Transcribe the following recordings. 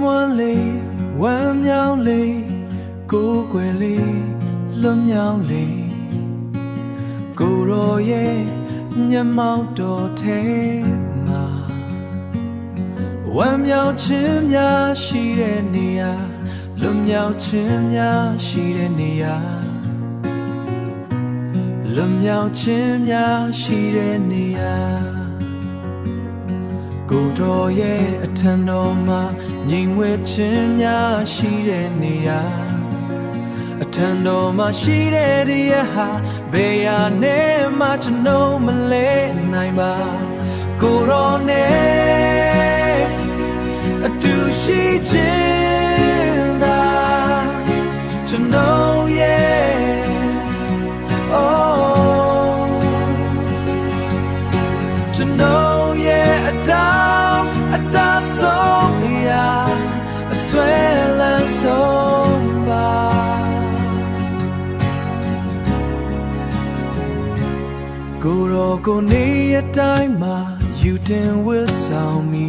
မွန်းလေးဝမ်းမြောင်းလေးကိုယ်ွယ်လေးလွတ်မြောင်းလေးကိုရောရဲ့မျက်မှောက်တော်ထဲမှာဝမ်းမြောက်ခြင်းများရှိတဲ့နေရာလွတ်မြောက်ခြင်းများရှိတဲ့နေရာလွတ်မြောက်ခြင်းများရှိတဲ့နေရာကိုတော်ရဲ့အထံတော်မှာငြိမ်ဝဲခြင်းများရှိတဲ့နေရာအထံတော်မှာရှိတဲ့တရားဟာဘယ်ရာနဲ့မှကျွန်တော်မလဲနိုင်ပါကိုတော်နဲ့အတူရှိခြင်းသာကျွန်တော်ရဲ့ကျွန်တော်ရဲ့အတားဆုံးရာအဆွဲလန်းဆုံးပါကိုရောကိုနေအတိုင်းမှာယူတင်ဝတ်ဆောင်မီ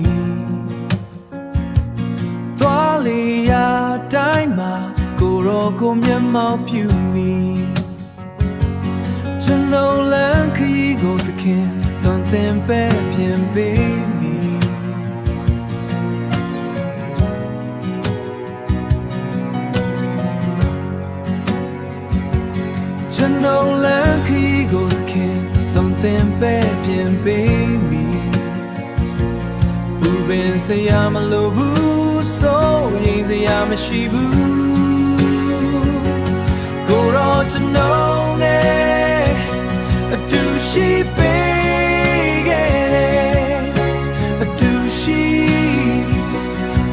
သွားလေရာတိုင်းမှာကိုရောကိုမျက်မှောက်ပြုမိကျွန်တော်လမ်းခရီးကိုသခင်သွန်သင်ပဲပြင်ပေးမိကျွန်တော်လမ်းခရီးကိုသခင်သွန်သင်ပဲပြင်ပေးမိဘူပင်စရာမလိုဘူးစိုးရိမ်စရာမရှိဘူးကိုရောကျွန်တော်နဲ့အတူရှိပေးခဲ့အတူရှိ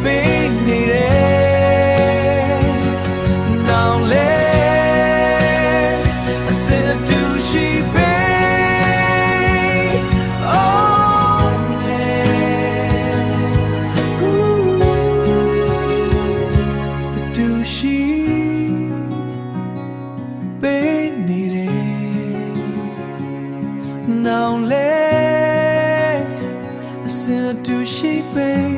ပေးနေတယ်နောင်လေအစင်အတူရှိပေးအတူရှိပေးနေတယ်နောင်လေအစင်အတူရှိပေး